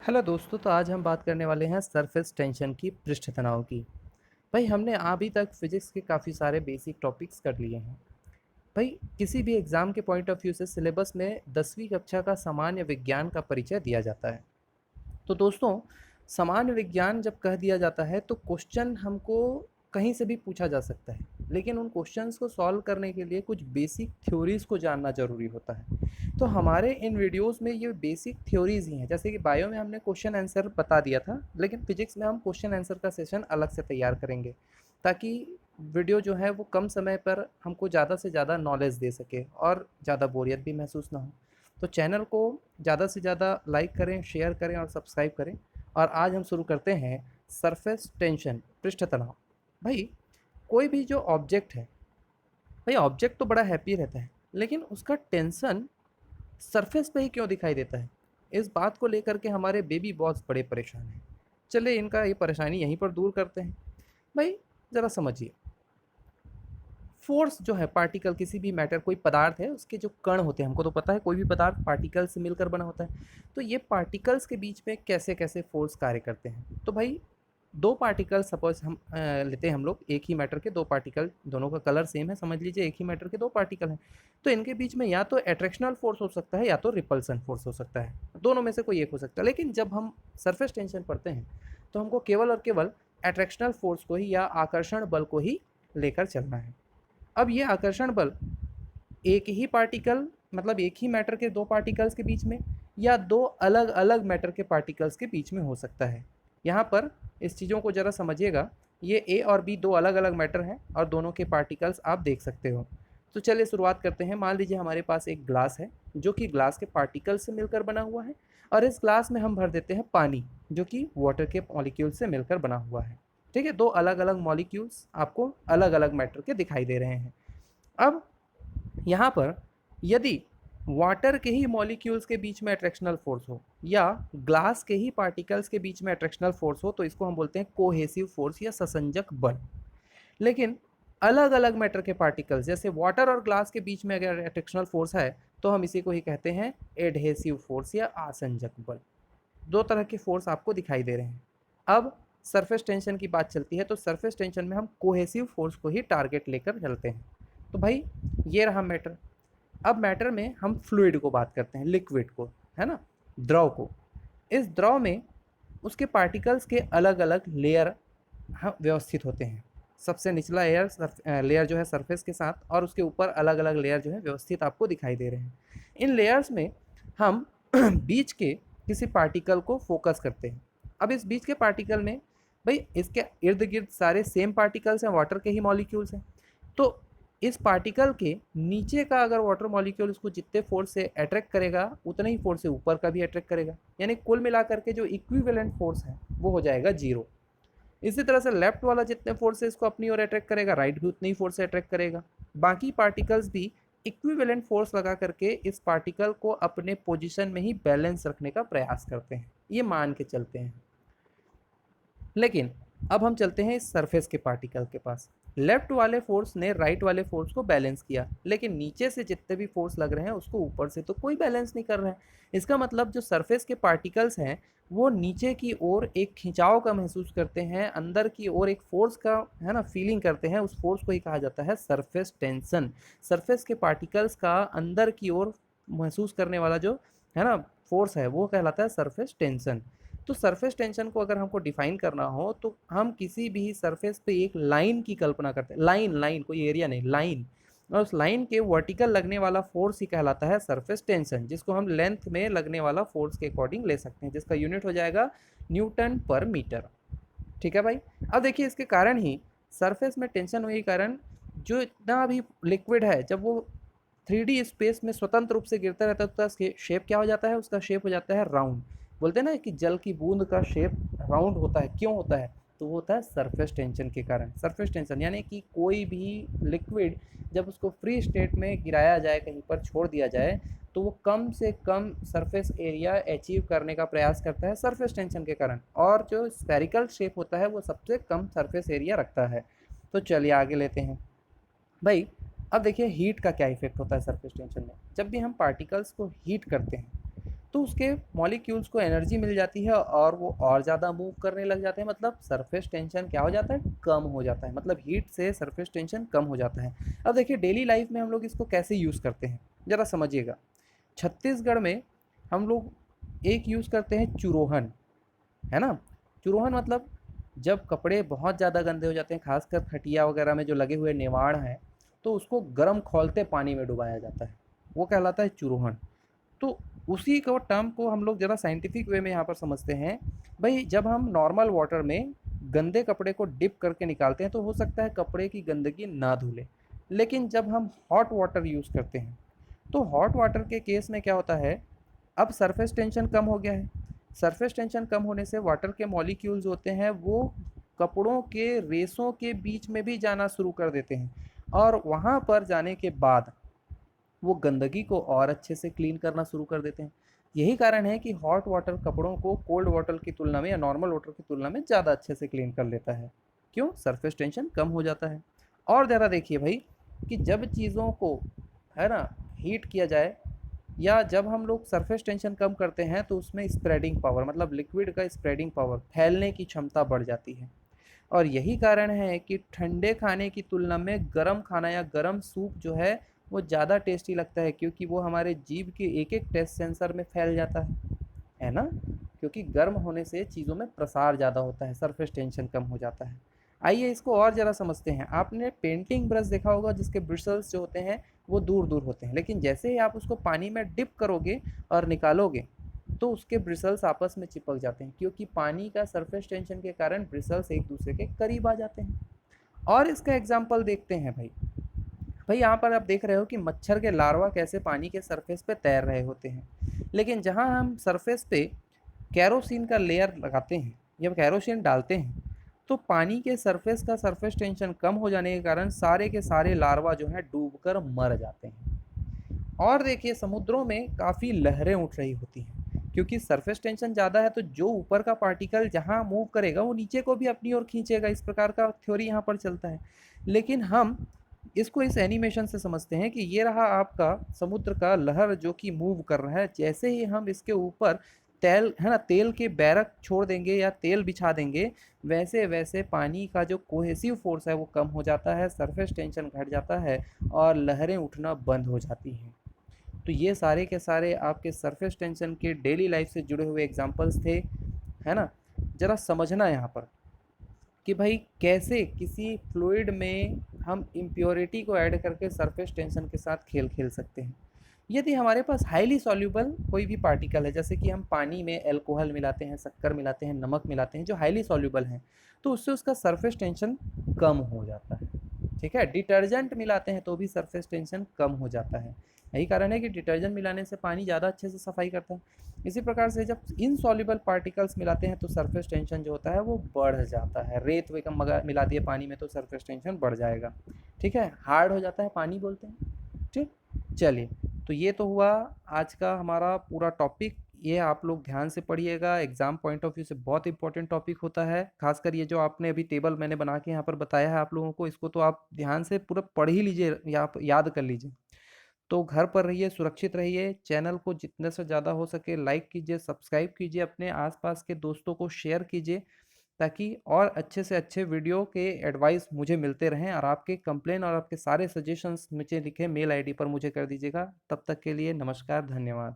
Hello दोस्तों, तो आज हम बात करने वाले हैं सरफेस टेंशन की पृष्ठ तनाव की। भाई हमने अभी तक फिजिक्स के काफ़ी सारे बेसिक टॉपिक्स कर लिए हैं। भाई किसी भी एग्ज़ाम के पॉइंट ऑफ व्यू से सिलेबस में 10वीं कक्षा का सामान्य विज्ञान का परिचय दिया जाता है। तो दोस्तों, सामान्य विज्ञान जब कह दिया जाता है तो क्वेश्चन हमको कहीं से भी पूछा जा सकता है, लेकिन उन क्वेश्चंस को सॉल्व करने के लिए कुछ बेसिक थ्योरीज़ को जानना ज़रूरी होता है। तो हमारे इन वीडियोस में ये बेसिक थ्योरीज़ ही हैं। जैसे कि बायो में हमने क्वेश्चन आंसर बता दिया था, लेकिन फिजिक्स में हम क्वेश्चन आंसर का सेशन अलग से तैयार करेंगे, ताकि वीडियो जो है वो कम समय पर हमको ज़्यादा से ज़्यादा नॉलेज दे सके और ज़्यादा बोरियत भी महसूस ना हो। तो चैनल को ज़्यादा से ज़्यादा लाइक करें, शेयर करें और सब्सक्राइब करें। और आज हम शुरू करते हैं सरफेस टेंशन, पृष्ठ तनाव। भाई कोई भी जो ऑब्जेक्ट है, भाई ऑब्जेक्ट तो बड़ा हैप्पी रहता है, लेकिन उसका टेंशन सरफेस पे ही क्यों दिखाई देता है? इस बात को लेकर के हमारे बेबी बॉस बड़े परेशान हैं। चलिए इनका ये परेशानी यहीं पर दूर करते हैं। भाई ज़रा समझिए, फोर्स जो है, पार्टिकल, किसी भी मैटर, कोई पदार्थ है, उसके जो कण होते हैं, हमको तो पता है कोई भी पदार्थ पार्टिकल से मिलकर बना होता है। तो ये पार्टिकल्स के बीच में कैसे कैसे फोर्स कार्य करते हैं? तो भाई दो पार्टिकल सपोज हम लेते हैं, हम लोग एक ही मैटर के दो पार्टिकल, दोनों का कलर सेम है, समझ लीजिए एक ही मैटर के दो पार्टिकल हैं। तो इनके बीच में या तो एट्रैक्शनल फोर्स हो सकता है या तो रिपल्सन फोर्स हो सकता है, दोनों में से कोई एक हो सकता है। लेकिन जब हम सरफेस टेंशन पढ़ते हैं तो हमको केवल और केवल एट्रैक्शनल फोर्स को ही या आकर्षण बल को ही लेकर चलना है। अब ये आकर्षण बल एक ही पार्टिकल, मतलब एक ही मैटर के दो पार्टिकल्स के बीच में, या दो अलग अलग मैटर के पार्टिकल्स के बीच में हो सकता है। यहाँ पर इस चीज़ों को ज़रा समझिएगा। ये ए और बी दो अलग अलग मैटर हैं और दोनों के पार्टिकल्स आप देख सकते हो। तो चलिए शुरुआत करते हैं। मान लीजिए हमारे पास एक ग्लास है जो कि ग्लास के पार्टिकल से मिलकर बना हुआ है, और इस ग्लास में हम भर देते हैं पानी जो कि वाटर के मॉलिक्यूल से मिलकर बना हुआ है। ठीक है, दो अलग अलग मॉलिक्यूल्स आपको अलग अलग मैटर के दिखाई दे रहे हैं। अब यहाँ पर यदि वाटर के ही मॉलिक्यूल्स के बीच में अट्रैक्शनल फोर्स हो या ग्लास के ही पार्टिकल्स के बीच में अट्रैक्शनल फोर्स हो, तो इसको हम बोलते हैं कोहेसिव फोर्स या ससंजक बल। लेकिन अलग अलग मैटर के पार्टिकल्स, जैसे वाटर और ग्लास के बीच में अगर अट्रैक्शनल फोर्स है, तो हम इसी को ही कहते हैं एडहेसिव फोर्स या आसंजक बल। दो तरह के फोर्स आपको दिखाई दे रहे हैं। अब सरफेस टेंशन की बात चलती है, तो सरफेस टेंशन में हम कोहेसिव फोर्स को ही टारगेट लेकर चलते हैं। तो भाई ये रहा मैटर। अब मैटर में हम फ्लूइड को बात करते हैं, लिक्विड को, है ना, द्रव को। इस द्रव में उसके पार्टिकल्स के अलग अलग लेयर व्यवस्थित होते हैं। सबसे निचला लेयर जो है सरफेस के साथ, और उसके ऊपर अलग अलग लेयर जो है व्यवस्थित आपको दिखाई दे रहे हैं। इन लेयर्स में हम बीच के किसी पार्टिकल को फोकस करते हैं। अब इस बीच के पार्टिकल में, भाई इसके इर्द गिर्द सारे सेम पार्टिकल्स हैं, वाटर के ही मॉलिक्यूल्स हैं। तो इस पार्टिकल के नीचे का अगर वाटर मॉलिक्यूल उसको जितने फोर्स से अट्रैक्ट करेगा, उतने ही फोर्स से ऊपर का भी अट्रैक्ट करेगा। यानी कुल मिलाकर के जो इक्विवेलेंट फोर्स है वो हो जाएगा जीरो। इसी तरह से लेफ्ट वाला जितने फोर्स से इसको अपनी ओर अट्रैक्ट करेगा, राइट भी उतनी ही फोर्स से अट्रैक्ट करेगा। बाकी पार्टिकल्स भी इक्विवेलेंट फोर्स लगा करके इस पार्टिकल को अपने पोजीशन में ही बैलेंस रखने का प्रयास करते हैं, ये मान के चलते हैं। लेकिन अब हम चलते हैं इस सरफेस के पार्टिकल के पास। लेफ्ट वाले फोर्स ने राइट वाले फोर्स को बैलेंस किया, लेकिन नीचे से जितने भी फोर्स लग रहे हैं उसको ऊपर से तो कोई बैलेंस नहीं कर रहा है। इसका मतलब जो सरफेस के पार्टिकल्स हैं वो नीचे की ओर एक खिंचाव का महसूस करते हैं, अंदर की ओर एक फोर्स का, है ना, फीलिंग करते हैं। उस फोर्स को ही कहा जाता है सरफेस टेंशन। सरफेस के पार्टिकल्स का अंदर की ओर महसूस करने वाला जो, है ना, फोर्स है, वो कहलाता है सरफेस टेंशन। तो सरफेस टेंशन को अगर हमको डिफाइन करना हो तो हम किसी भी सरफेस पे एक लाइन की कल्पना करते हैं। लाइन, लाइन, कोई एरिया नहीं, लाइन। और उस लाइन के वर्टिकल लगने वाला फोर्स ही कहलाता है सरफेस टेंशन, जिसको हम लेंथ में लगने वाला फोर्स के अकॉर्डिंग ले सकते हैं, जिसका यूनिट हो जाएगा न्यूटन पर मीटर। ठीक है भाई। अब देखिए इसके कारण ही सरफेस में टेंशन होने के कारण जो इतना भी लिक्विड है, जब वो 3D स्पेस में स्वतंत्र रूप से गिरता रहता है तो उसका शेप क्या हो जाता है? उसका शेप हो जाता है राउंड। बोलते हैं ना कि जल की बूंद का शेप राउंड होता है, क्यों होता है? तो वो होता है सरफेस टेंशन के कारण। सरफेस टेंशन यानी कि कोई भी लिक्विड जब उसको फ्री स्टेट में गिराया जाए, कहीं पर छोड़ दिया जाए, तो वो कम से कम सरफेस एरिया अचीव करने का प्रयास करता है सरफेस टेंशन के कारण। और जो स्फेरिकल शेप होता है वो सबसे कम सरफेस एरिया रखता है। तो चलिए आगे लेते हैं भाई। अब देखिए हीट का क्या इफेक्ट होता है सरफेस टेंशन में। जब भी हम पार्टिकल्स को हीट करते हैं तो उसके मॉलिक्यूल्स को एनर्जी मिल जाती है और वो और ज़्यादा मूव करने लग जाते हैं, मतलब सरफेस टेंशन क्या हो जाता है, कम हो जाता है, मतलब हीट से सरफेस टेंशन कम हो जाता है। अब देखिए डेली लाइफ में हम लोग इसको कैसे यूज़ करते हैं, ज़रा समझिएगा। छत्तीसगढ़ में हम लोग एक यूज़ करते हैं चुरोहन, है ना। चुरोहन मतलब जब कपड़े बहुत ज़्यादा गंदे हो जाते हैं, खासकर खटिया वगैरह में जो लगे हुए निवाड़ हैं, तो उसको गर्म खौलते पानी में डुबाया जाता है, वो कहलाता है चुरोहन। तो उसी को टर्म को हम लोग ज़रा साइंटिफिक वे में यहाँ पर समझते हैं। भाई जब हम नॉर्मल वाटर में गंदे कपड़े को डिप करके निकालते हैं तो हो सकता है कपड़े की गंदगी ना धुले, लेकिन जब हम हॉट वाटर यूज़ करते हैं तो हॉट वाटर के केस में क्या होता है, अब सरफेस टेंशन कम हो गया है। सरफेस टेंशन कम होने से वाटर के मॉलिक्यूल्स होते हैं वो कपड़ों के रेसों के बीच में भी जाना शुरू कर देते हैं, और वहाँ पर जाने के बाद वो गंदगी को और अच्छे से क्लीन करना शुरू कर देते हैं। यही कारण है कि हॉट वाटर कपड़ों को कोल्ड वाटर की तुलना में या नॉर्मल वाटर की तुलना में ज़्यादा अच्छे से क्लीन कर लेता है। क्यों? सरफेस टेंशन कम हो जाता है। और ज़रा देखिए भाई कि जब चीज़ों को, है ना, हीट किया जाए या जब हम लोग सरफेस टेंशन कम करते हैं तो उसमें स्प्रेडिंग पावर, मतलब लिक्विड का स्प्रेडिंग पावर, फैलने की क्षमता बढ़ जाती है। और यही कारण है कि ठंडे खाने की तुलना में गर्म खाना या गर्म सूप जो है वो ज़्यादा टेस्टी लगता है, क्योंकि वो हमारे जीभ के एक एक टेस्ट सेंसर में फैल जाता है ना। क्योंकि गर्म होने से चीज़ों में प्रसार ज़्यादा होता है, सरफेस टेंशन कम हो जाता है। आइए इसको और ज़रा समझते हैं। आपने पेंटिंग ब्रश देखा होगा जिसके ब्रिसल्स जो होते हैं वो दूर दूर होते हैं, लेकिन जैसे ही आप उसको पानी में डिप करोगे और निकालोगे तो उसके ब्रिसल्स आपस में चिपक जाते हैं, क्योंकि पानी का सरफेस टेंशन के कारण ब्रिसल्स एक दूसरे के करीब आ जाते हैं। और इसका एग्जाम्पल देखते हैं भाई। भाई यहाँ पर आप देख रहे हो कि मच्छर के लार्वा कैसे पानी के सरफेस पे तैर रहे होते हैं, लेकिन जहाँ हम सरफेस पे कैरोसिन का लेयर लगाते हैं या कैरोसिन डालते हैं तो पानी के सरफेस का सरफेस टेंशन कम हो जाने के कारण सारे के सारे लार्वा जो हैं डूबकर मर जाते हैं। और देखिए समुद्रों में काफ़ी लहरें उठ रही होती हैं, क्योंकि सरफेस टेंशन ज़्यादा है तो जो ऊपर का पार्टिकल जहाँ मूव करेगा वो नीचे को भी अपनी ओर खींचेगा, इस प्रकार का थ्योरी यहाँ पर चलता है। लेकिन हम इसको इस एनिमेशन से समझते हैं कि ये रहा आपका समुद्र का लहर जो कि मूव कर रहा है। जैसे ही हम इसके ऊपर तेल, है ना, तेल के बैरक छोड़ देंगे या तेल बिछा देंगे, वैसे वैसे पानी का जो कोहेसिव फोर्स है वो कम हो जाता है, सरफेस टेंशन घट जाता है और लहरें उठना बंद हो जाती हैं। तो ये सारे के सारे आपके सरफेस टेंशन के डेली लाइफ से जुड़े हुए एग्जांपल्स थे, है ना। ज़रा समझना यहाँ पर कि भाई कैसे किसी फ्लूइड में हम इम्प्योरिटी को ऐड करके सरफेस टेंशन के साथ खेल खेल सकते हैं। यदि हमारे पास हाईली सॉल्यूबल कोई भी पार्टिकल है, जैसे कि हम पानी में अल्कोहल मिलाते हैं, शक्कर मिलाते हैं, नमक मिलाते हैं जो हाईली सॉल्यूबल हैं, तो उससे उसका सरफेस टेंशन कम हो जाता है। ठीक है, डिटर्जेंट मिलाते हैं तो भी सरफेस टेंशन कम हो जाता है। यही कारण है कि डिटर्जेंट मिलाने से पानी ज़्यादा अच्छे से सफाई करता है। इसी प्रकार से जब इनसॉल्युबल पार्टिकल्स मिलाते हैं तो सरफेस टेंशन जो होता है वो बढ़ जाता है। रेत वेगम मिला दिए पानी में तो सरफेस टेंशन बढ़ जाएगा। ठीक है, हार्ड हो जाता है पानी बोलते हैं। ठीक, चलिए, तो ये तो हुआ आज का हमारा पूरा टॉपिक। ये आप लोग ध्यान से पढ़िएगा, एग्जाम पॉइंट ऑफ व्यू से बहुत इंपॉर्टेंट टॉपिक होता है। खासकर ये जो आपने अभी टेबल मैंने बना के यहाँ पर बताया है आप लोगों को, इसको तो आप ध्यान से पूरा पढ़ ही लीजिए या याद कर लीजिए। तो घर पर रहिए, सुरक्षित रहिए, चैनल को जितने से ज़्यादा हो सके लाइक कीजिए, सब्सक्राइब कीजिए, अपने आसपास के दोस्तों को शेयर कीजिए, ताकि और अच्छे से अच्छे वीडियो के एडवाइस मुझे मिलते रहें। और आपके कंप्लेन और आपके सारे सजेशंस नीचे लिखे मेल आईडी पर मुझे कर दीजिएगा। तब तक के लिए नमस्कार, धन्यवाद।